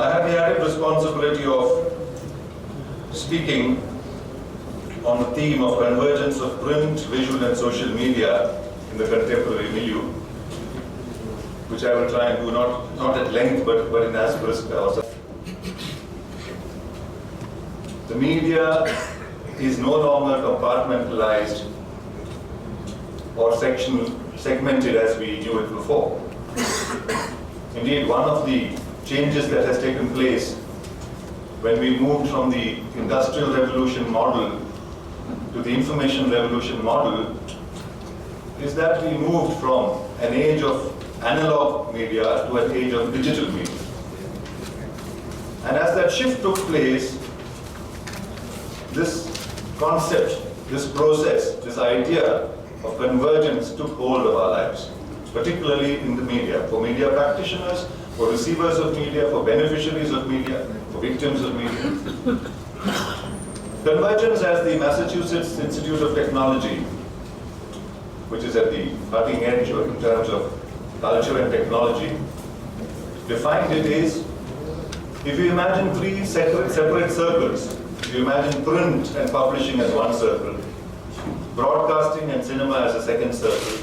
I have the added responsibility of speaking on the theme of convergence of print, visual and social media in the contemporary milieu, which I will try and do not at length but in as brisk also. The media is no longer compartmentalized or segmented as we knew it before. Indeed, one of the changes that has taken place when we moved from the industrial revolution model to the information revolution model is that we moved from an age of analog media to an age of digital media. And as that shift took place, this concept, this process, this idea of convergence took hold of our lives, particularly in the media, for media practitioners, for receivers of media, for beneficiaries of media, for victims of media. Convergence, as the Massachusetts Institute of Technology, which is at the cutting edge in terms of culture and technology, defined it is, if you imagine three separate circles, if you imagine print and publishing as one circle, broadcasting and cinema as a second circle,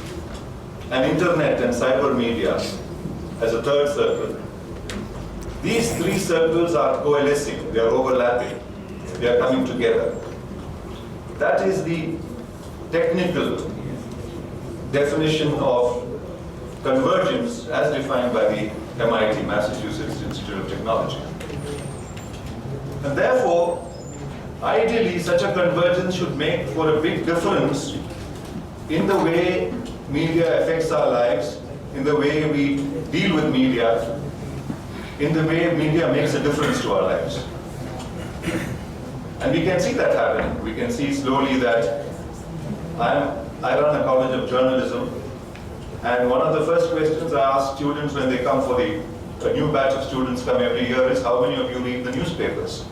and internet and cyber media as a third circle, these three circles are coalescing, they are overlapping, they are coming together. That is the technical definition of convergence as defined by the MIT, Massachusetts Institute of Technology. And therefore, ideally, such a convergence should make for a big difference in the way media affects our lives, in the way we deal with media, in the way media makes a difference to our lives. And we can see that happening. We can see slowly that I run a college of journalism, and one of the first questions I ask students when they come for a new batch of students come every year is, how many of you read the newspapers?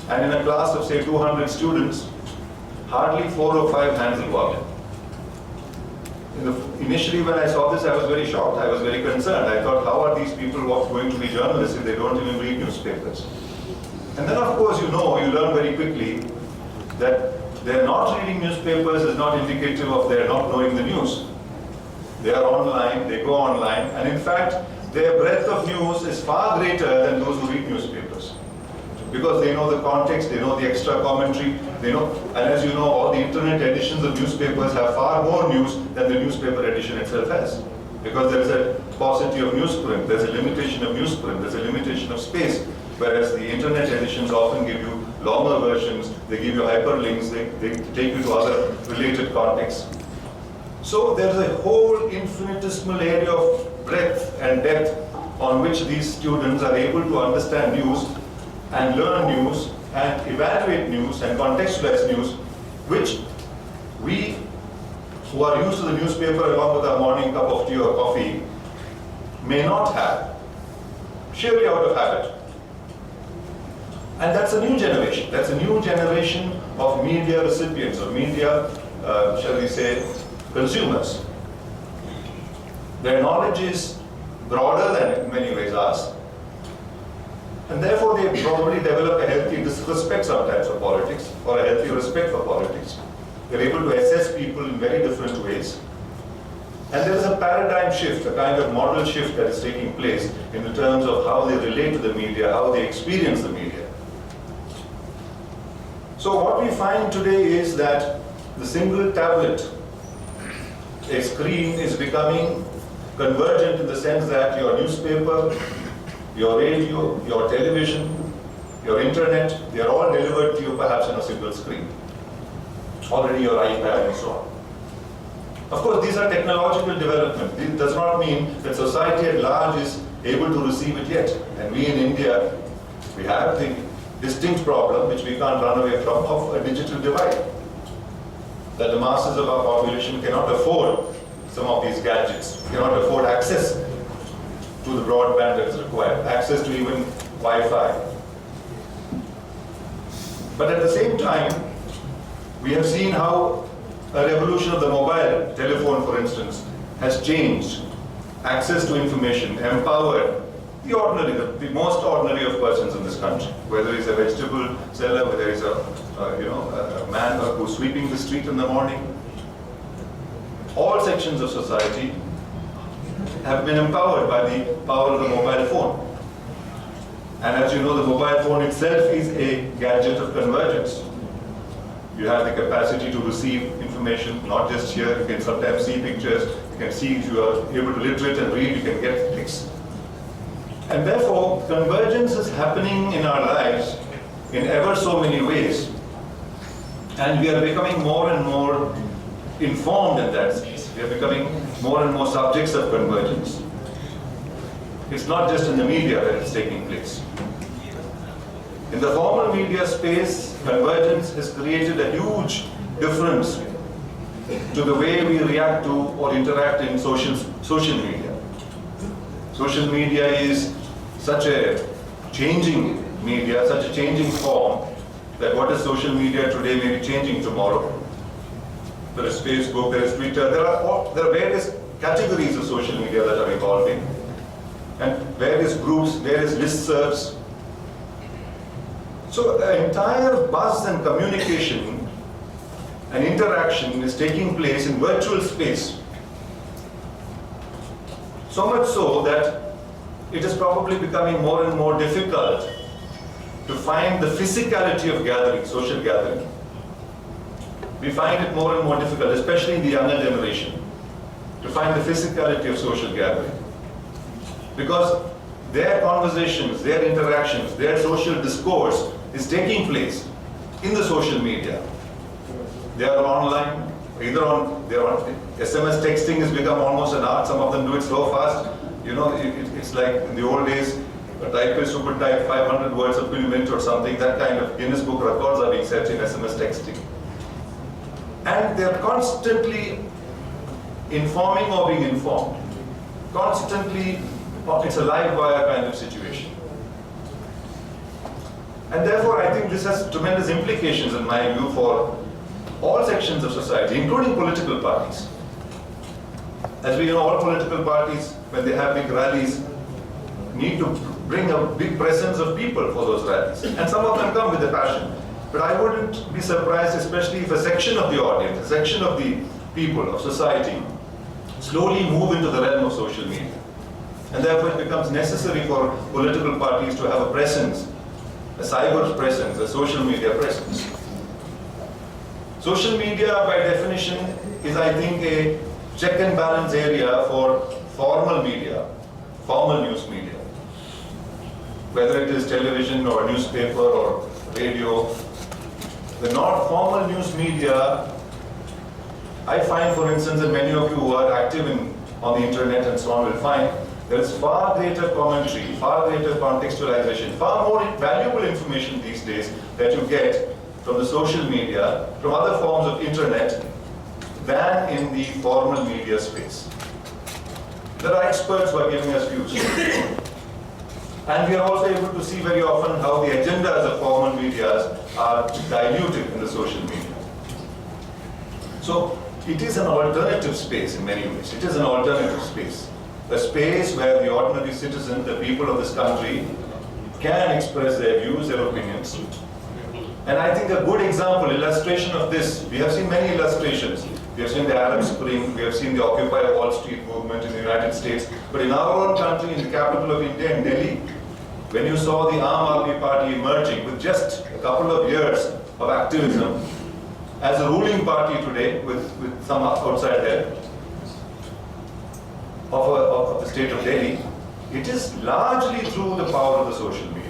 And in a class of say 200 students, hardly 4 or 5 hands will go up. Initially when I saw this, I was very shocked, I was very concerned. I thought, how are these people going to be journalists if they don't even read newspapers? And then of course you learn very quickly that they're not reading newspapers is not indicative of their not knowing the news. They are online, they go online, and in fact, their breadth of news is far greater than those who read newspapers. Because they know the context, they know the extra commentary, they know, and as you know, all the internet editions of newspapers have far more news than the newspaper edition itself has. Because there is a paucity of newsprint, there's a limitation of newsprint, there's a limitation of space. Whereas the internet editions often give you longer versions, they give you hyperlinks, they take you to other related contexts. So there's a whole infinitesimal area of breadth and depth on which these students are able to understand news and learn news and evaluate news and contextualize news, which we who are used to the newspaper along with our morning cup of tea or coffee may not have, surely out of habit. And that's a new generation. That's a new generation of media recipients, of media, shall we say, consumers. Their knowledge is broader than in many ways ours. And therefore they probably develop a healthy disrespect sometimes for politics, or a healthy respect for politics. They're able to assess people in very different ways. And there is a paradigm shift, a kind of model shift that is taking place in the terms of how they relate to the media, how they experience the media. So what we find today is that the single tablet, a screen, is becoming convergent in the sense that your newspaper, your radio, your television, your internet, they are all delivered to you perhaps on a single screen. Already your iPad and so on. Of course, these are technological developments. This does not mean that society at large is able to receive it yet. And we in India, we have the distinct problem, which we can't run away from, of a digital divide. That the masses of our population cannot afford some of these gadgets, cannot afford access to the broadband that is required, access to even Wi-Fi. But at the same time, we have seen how a revolution of the mobile telephone, for instance, has changed access to information, empowered the ordinary, the most ordinary of persons in this country, whether he's a vegetable seller, whether he's a man who's sweeping the street in the morning. All sections of society have been empowered by the power of the mobile phone. And as you know, the mobile phone itself is a gadget of convergence. You have the capacity to receive information, not just here, you can sometimes see pictures, you can see if you are able to literate and read, you can get clicks. And therefore, convergence is happening in our lives in ever so many ways. And we are becoming more and more informed in that space. We are becoming more and more subjects of convergence. It's not just in the media that it's taking place. In the formal media space, convergence has created a huge difference to the way we react to or interact in social media. Social media is such a changing media, such a changing form, that what is social media today may be changing tomorrow. There is Facebook, there is Twitter, there are various categories of social media that are evolving, and various groups, various listservs. So the entire buzz and communication and interaction is taking place in virtual space. So much so that it is probably becoming more and more difficult to find the physicality of gathering, social gathering. We find it more and more difficult, especially in the younger generation, to find the physicality of social gathering. Because their conversations, their interactions, their social discourse is taking place in the social media. They are online, they're on SMS texting has become almost an art. Some of them do it so fast. You know, it's like in the old days, a typist who could type 500 words per minute or something. That kind of Guinness Book records are being set in SMS texting. And they're constantly informing or being informed. Constantly, it's a live wire kind of situation. And therefore, I think this has tremendous implications, in my view, for all sections of society, including political parties. As we know, all political parties, when they have big rallies, need to bring a big presence of people for those rallies. And some of them come with a passion. But I wouldn't be surprised, especially if a section of the audience, a section of the people, of society, slowly move into the realm of social media. And therefore it becomes necessary for political parties to have a presence, a cyber presence, a social media presence. Social media, by definition, is, I think, a check and balance area for formal media, formal news media. Whether it is television or newspaper or radio, the not formal news media, I find, for instance, that many of you who are active on the internet and so on will find there is far greater commentary, far greater contextualization, far more valuable information these days that you get from the social media, from other forms of internet, than in the formal media space. There are experts who are giving us views. And we are also able to see very often how the agendas of formal media are diluted in the social media. So it is an alternative space in many ways. It is an alternative space. A space where the ordinary citizen, the people of this country, can express their views, their opinions. And I think a good example, illustration of this, we have seen many illustrations. We have seen the Arab Spring, we have seen the Occupy Wall Street movement in the United States. But in our own country, in the capital of India, in Delhi, when you saw the Aam Aadmi Party emerging with just a couple of years of activism, as a ruling party today, with some outside help of the state of Delhi, it is largely through the power of the social media.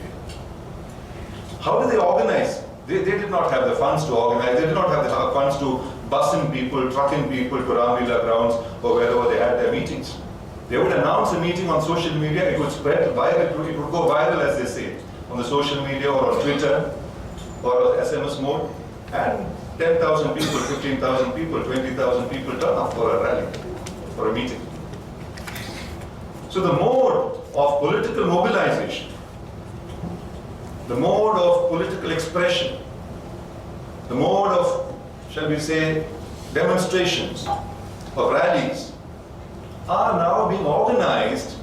How do they organize? They did not have the funds to organize, they did not have the funds to bus in people, truck in people to Ramlila grounds or wherever they had their meetings. They would announce a meeting on social media, it would spread viral, it would go viral, as they say, on the social media or on Twitter or SMS mode, and 10,000 people, 15,000 people, 20,000 people turn up for a rally, for a meeting. So the mode of political mobilization, the mode of political expression, the mode of, shall we say, demonstrations, of rallies, are now being organized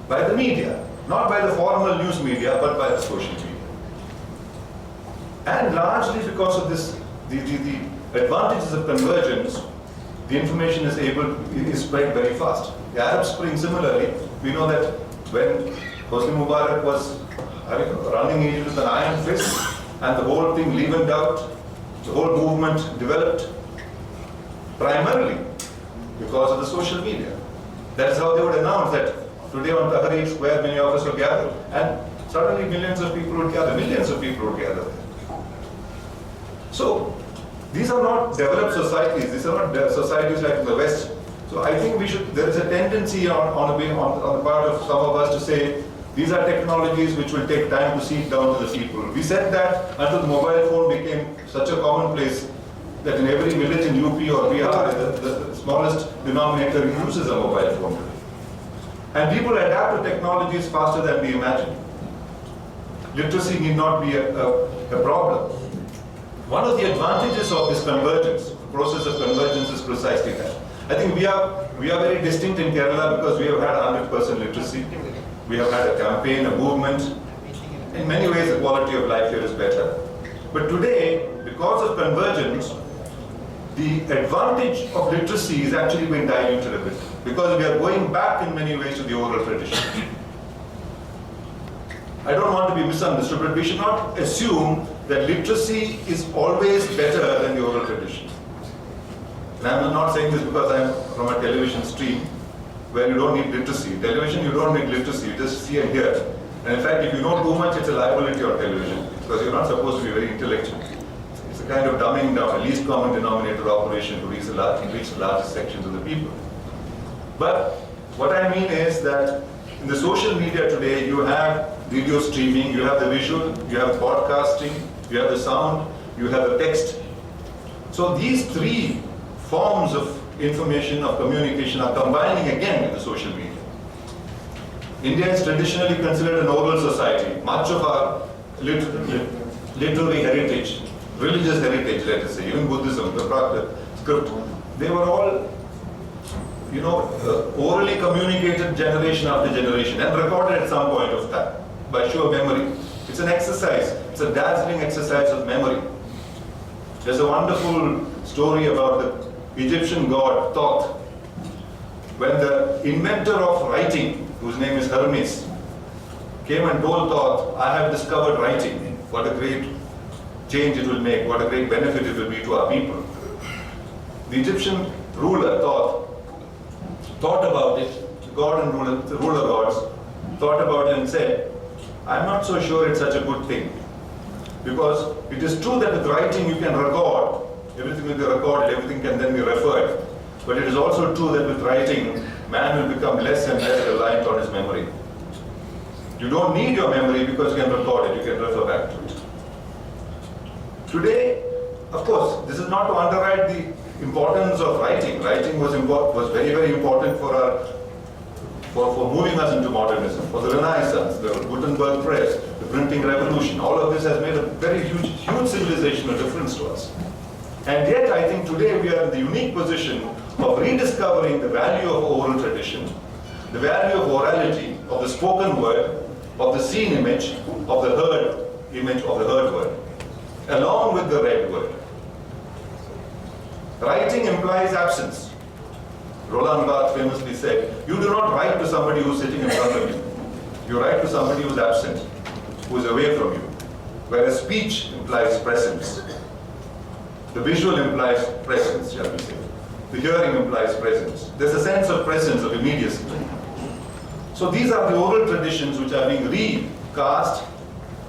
by the media. not by the formal news media, but by the social media. And largely because of this, the advantages of convergence, the information is spread very fast. The Arab Spring, similarly, we know that when Hosni Mubarak was running Egypt with an iron fist, and the whole thing leavened out, the whole movement developed primarily because of the social media. That is how they would announce that today on Tahrir Square many of us will gather, and suddenly millions of people would gather, millions of people would gather. So these are not developed societies, these are not societies like in the West. So I think there is a tendency on the part of some of us to say, these are technologies which will take time to seep down to the people. We said that until the mobile phone became such a commonplace that in every village in UP or Bihar, the smallest denominator uses a mobile phone today. And people adapt to technologies faster than we imagine. Literacy need not be a problem. One of the advantages of this convergence, the process of convergence, is precisely that. I think we are very distinct in Kerala because we have had 100% literacy. We have had a campaign, a movement. In many ways, the quality of life here is better. But today, because of convergence, the advantage of literacy is actually being diluted a bit, because we are going back in many ways to the oral tradition. I don't want to be misunderstood, but we should not assume that literacy is always better than the oral tradition. And I'm not saying this because I'm from a television stream where you don't need literacy. Television, you don't need literacy, you just see and hear. And in fact, if you know too much, it's a liability on television, because you're not supposed to be very intellectual. It's a kind of dumbing down, a least common denominator operation to reach the largest sections of the people. But what I mean is that in the social media today, you have video streaming, you have the visual, you have podcasting, you have the sound, you have the text. So these three forms of information, of communication are combining again in the social media. India is traditionally considered an oral society. Much of our literary heritage, religious heritage, let us say, even Buddhism, the script, they were all, orally communicated generation after generation and recorded at some point of time by sheer memory. It's an exercise, it's a dazzling exercise of memory. There's a wonderful story about the Egyptian god Thoth, when the inventor of writing, whose name is Hermes, came and told Thoth, I have discovered writing. What a great change it will make, what a great benefit it will be to our people. The Egyptian ruler, Thoth, thought about it, the god and the ruler gods, thought about it and said, I'm not so sure it's such a good thing. Because it is true that with writing you can record, everything will be recorded, everything can then be referred. But it is also true that with writing, man will become less and less reliant on his memory. You don't need your memory because you can record it, you can refer back to it. Today, of course, this is not to underwrite the importance of writing. Writing was very, very important for moving us into modernism, for the Renaissance, the Gutenberg press, the printing revolution. All of this has made a very huge civilizational difference to us. And yet, I think today we are in the unique position of rediscovering the value of oral tradition, the value of orality, of the spoken word, of the seen image, of the heard image, of the heard word, along with the read word. Writing implies absence. Roland Barthes famously said, you do not write to somebody who's sitting in front of you. You write to somebody who's absent, who is away from you. Whereas speech implies presence. The visual implies presence, shall we say. The hearing implies presence. There's a sense of presence, of immediacy. So these are the oral traditions which are being recast,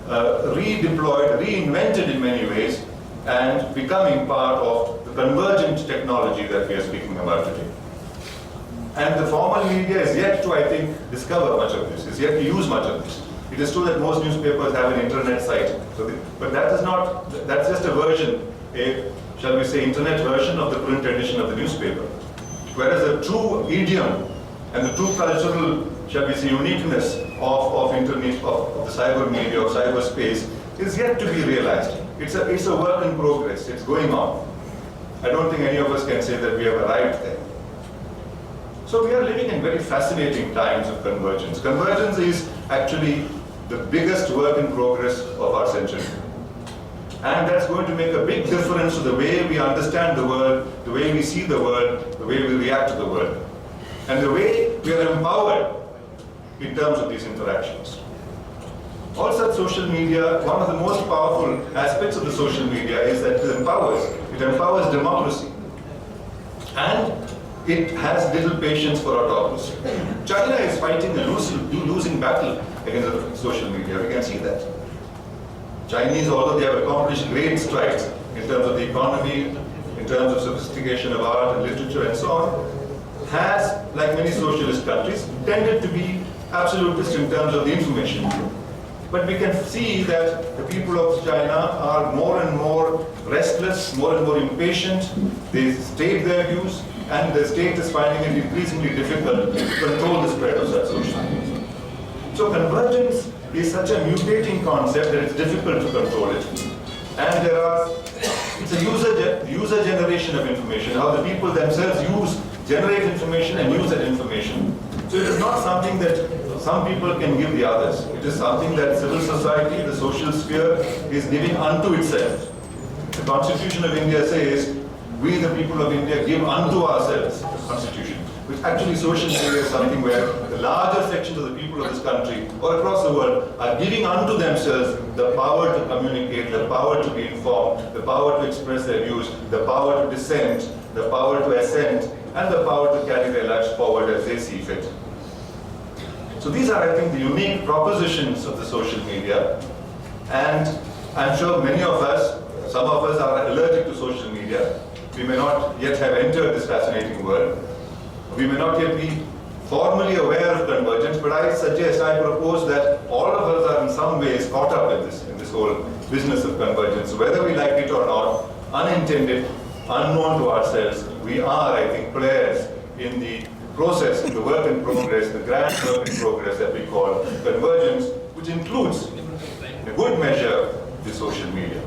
redeployed, reinvented in many ways, and becoming part of the convergent technology that we are speaking about today. And the formal media is yet to, I think, discover much of this, is yet to use much of this. It is true that most newspapers have an internet site, but that's just a version, shall we say, internet version of the print edition of the newspaper. Whereas the true idiom and the true cultural, shall we say, uniqueness of internet, of the cyber media, of cyberspace, is yet to be realized. It's a work in progress, it's going on. I don't think any of us can say that we have arrived there. So we are living in very fascinating times of convergence. Convergence is actually the biggest work in progress of our century. And that's going to make a big difference to the way we understand the world, the way we see the world, the way we react to the world, and the way we are empowered in terms of these interactions. Also at social media, one of the most powerful aspects of the social media is that it empowers democracy. And it has little patience for autocracy. China is fighting a losing battle against social media, we can see that. Chinese, although they have accomplished great strides in terms of the economy, in terms of sophistication of art and literature and so on, has, like many socialist countries, tended to be absolutist in terms of the information. But we can see that the people of China are more and more restless, more and more impatient. They state their views, and the state is finding it increasingly difficult to control the spread of such social media. So convergence is such a mutating concept that it's difficult to control it. And it's a user generation of information, how the people themselves generate information and use that information. So it is not something that some people can give the others. It is something that civil society, the social sphere, is giving unto itself. The Constitution of India says, we the people of India give unto ourselves the Constitution. Which actually social media is something where the larger sections of the people of this country or across the world are giving unto themselves the power to communicate, the power to be informed, the power to express their views, the power to dissent, the power to assent, and the power to carry their lives forward as they see fit. So these are, I think, the unique propositions of the social media. And I'm sure many of us, some of us are allergic to social media. We may not yet have entered this fascinating world. We may not yet be formally aware of convergence, but I propose that all of us are in some ways caught up in this whole business of convergence. Whether we like it or not, unintended, unknown to ourselves, we are, I think, players in the process, in the work in progress, the grand work in progress that we call convergence, which includes, in a good measure, the social media.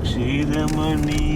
క్షీరమణి